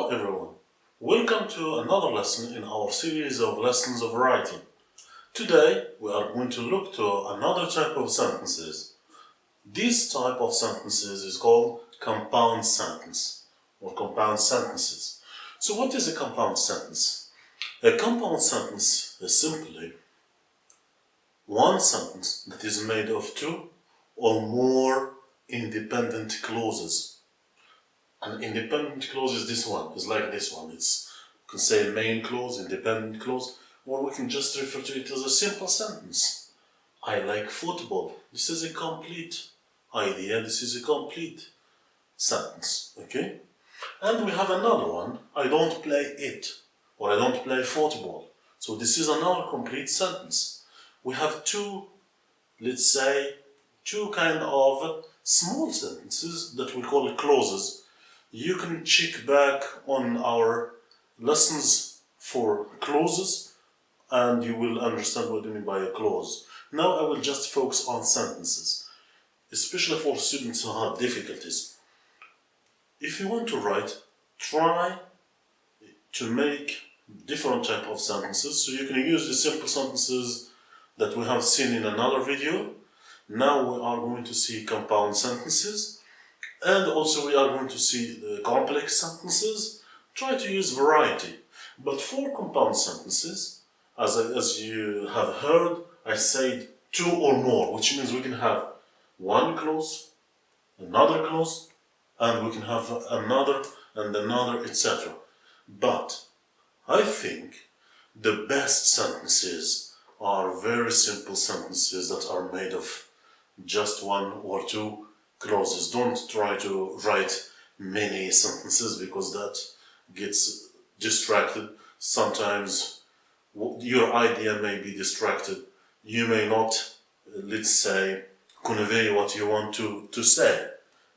Hello everyone, welcome to another lesson in our series of lessons of writing. Today we are going to look to another type of sentences. This type of sentences is called compound sentence or compound sentences. So what is a compound sentence? A compound sentence is simply one sentence that is made of two or more independent clauses. An independent clause is this one, is like this one. It's, you can say main clause, independent clause, or we can just refer to it as a simple sentence. I like football. This is a complete idea, this is a complete sentence, okay? And we have another one, I don't play it, or I don't play football. So this is another complete sentence. We have two, let's say, two kind of small sentences that we call clauses. You can check back on our lessons for clauses and you will understand what I mean by a clause. Now I will just focus on sentences, especially for students who have difficulties. If you want to write, try to make different type of sentences. So you can use the simple sentences that we have seen in another video. Now we are going to see compound sentences. And also we are going to see the complex sentences. Try to use variety. But for compound sentences, as you have heard, I said two or more, which means we can have one clause, another clause, and we can have another and another, etc. But I think the best sentences are very simple sentences that are made of just one or two clauses. Don't try to write many sentences because that gets distracted. Sometimes your idea may be distracted. You may not, let's say, convey what you want to say.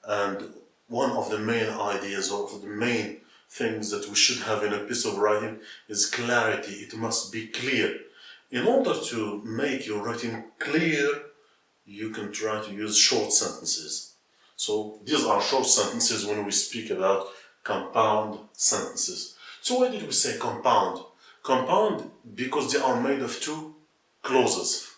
And one of the main ideas or the main things that we should have in a piece of writing is clarity. It must be clear. In order to make your writing clear, you can try to use short sentences. So these are short sentences when we speak about compound sentences. So why did we say compound? Compound because they are made of two clauses.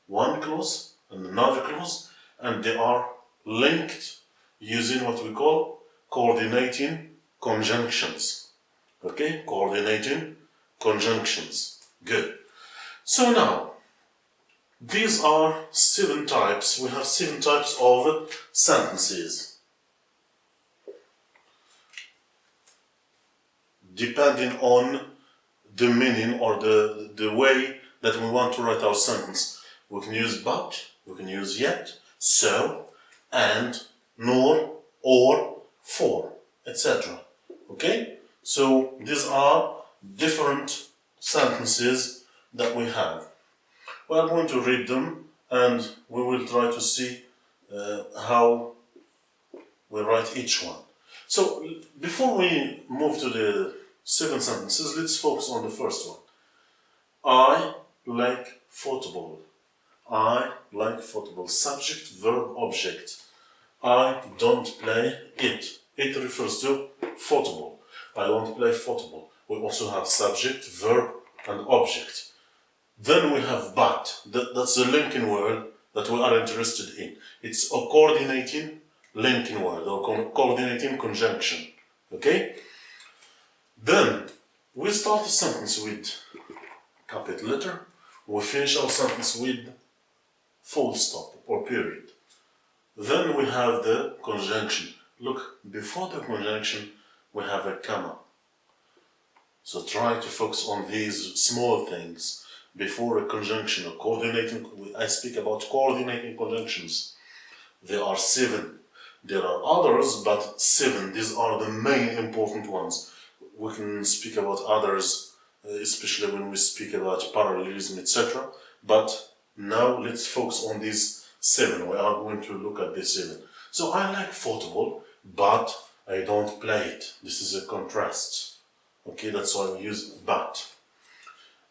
One clause and another clause, and they are linked using what we call coordinating conjunctions. Okay, coordinating conjunctions. Good. So now, these are 7 types. We have 7 types of sentences. Depending on the meaning or the way that we want to write our sentence. We can use but, we can use yet, so, and, nor, or, for, etc. Okay? So these are different sentences that we have. We are going to read them and we will try to see how we write each one. So before we move to the 7 sentences, let's focus on the first one. I like football. I like football. Subject, verb, object. I don't play it. It refers to football. I don't play football. We also have subject, verb, and object. Then we have but. That's the linking word that we are interested in. It's a coordinating linking word or coordinating conjunction. Okay? Then we start a sentence with capital letter. We finish our sentence with full stop or period. Then we have the conjunction. Look, before the conjunction we have a comma. So try to focus on these small things. Before a conjunction or coordinating, I speak about coordinating conjunctions. There are 7. There are others, but 7. These are the main important ones. We can speak about others, especially when we speak about parallelism, etc. But now let's focus on these 7. We are going to look at these 7. So I like football, but I don't play it. This is a contrast. Okay, that's why we use but.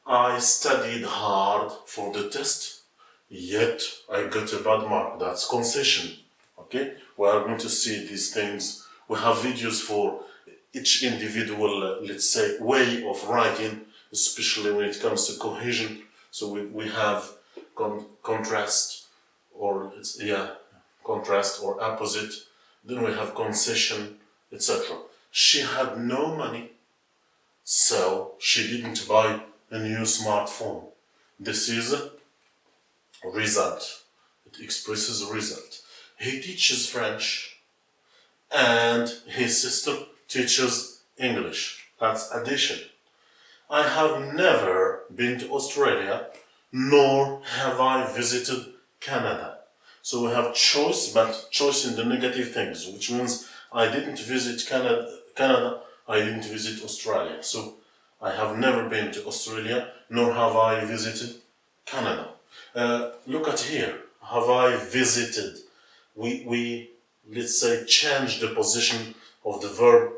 I studied hard for the test, yet I got a bad mark. That's concession. Okay, we are going to see these things. We have videos for each individual, let's say, way of writing, especially when it comes to cohesion. So we have contrast, or contrast or opposite. Then we have concession, etc. She had no money, so she didn't buy a new smartphone. This is a result. It expresses a result. He teaches French, and his sister teaches English. That's addition. I have never been to Australia, nor have I visited Canada. So we have choice, but choice in the negative things, which means I didn't visit Canada, I didn't visit Australia. So I have never been to Australia, nor have I visited Canada. Look at here. Have I visited? We let's say change the position of the verb,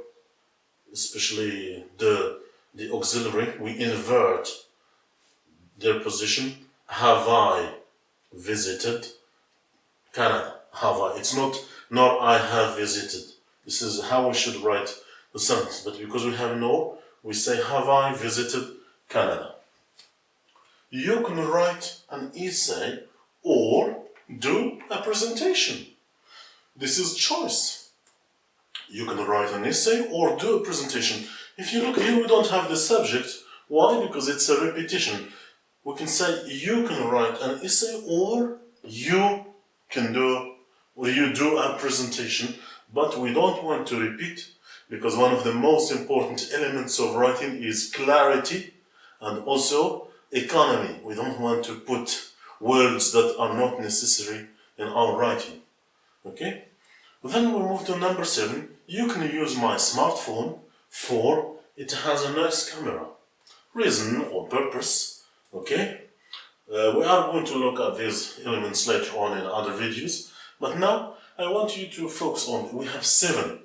especially the auxiliary. We invert their position. Have I visited Canada? Have I? It's not nor I have visited. This is how we should write the sentence. But because we have nor, we say have I visited Canada. You can write an essay or do a presentation. This is choice. You can write an essay or do a presentation. If you look here, we don't have the subject. Why? Because it's a repetition. We can say you can write an essay or you can do, or you do a presentation, but we don't want to repeat, because one of the most important elements of writing is clarity and also economy. We don't want to put words that are not necessary in our writing. Okay? Then we move to number 7. You can use my smartphone for it has a nice camera. Reason or purpose. Okay? We are going to look at these elements later on in other videos, but now I want you to focus on, we have 7.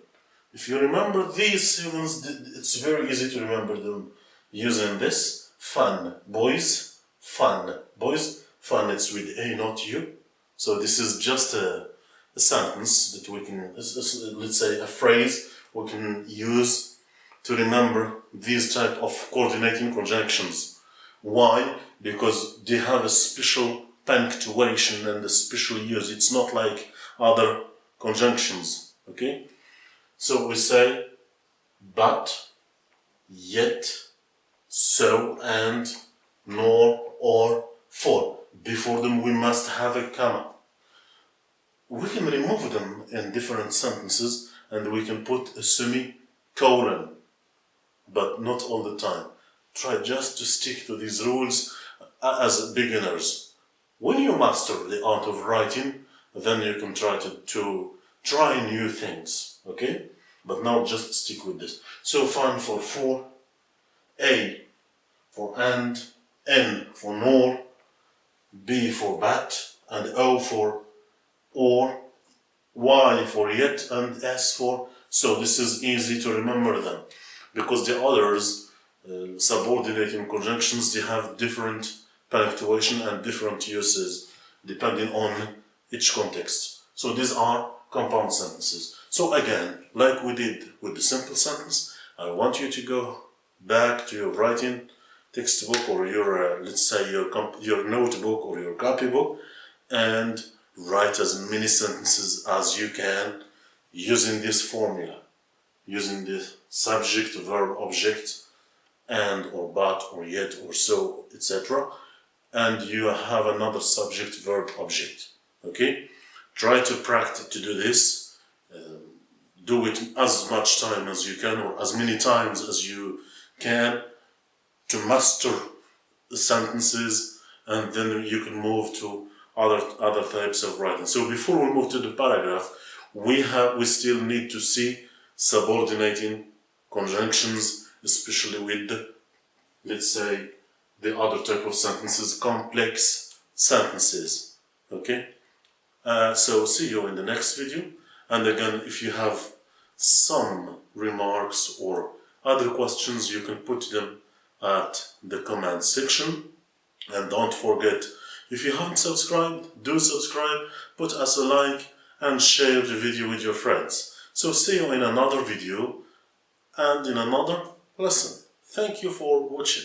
If you remember these 7, it's very easy to remember them using this. Fun, boys, fun, boys, fun, it's with A, not U. So this is just a sentence that we can, let's say a phrase we can use to remember these type of coordinating conjunctions. Why? Because they have a special punctuation and a special use. It's not like other conjunctions. Okay? So we say but, yet, so, and, nor, or, for. Before them we must have a comma. We can remove them in different sentences and we can put a semicolon, but not all the time. Try just to stick to these rules as beginners. When you master the art of writing, then you can try to try new things, okay? But now just stick with this. So fun for, A for and, N for nor, B for but, and O for or, Y for yet, and S for so. This is easy to remember them, because the others, subordinating conjunctions, they have different punctuation and different uses depending on each context. So these are compound sentences. So again, like we did with the simple sentence, I want you to go back to your writing textbook or your, let's say your notebook or your copybook, and write as many sentences as you can using this formula, using the subject, verb, object, and or but or yet or so, etc. And you have another subject, verb, object. Okay? Try to practice to do this. Do it as much time as you can, or as many times as you can, to master the sentences, and then you can move to other types of writing. So before we move to the paragraph, we still need to see subordinating conjunctions, especially with the, let's say, the other type of sentences, complex sentences. Okay? So see you in the next video. And again, if you have some remarks or other questions, you can put them at the comment section. And don't forget, if you haven't subscribed, do subscribe, put us a like, and share the video with your friends. So see you in another video. and in another lesson. Thank you for watching.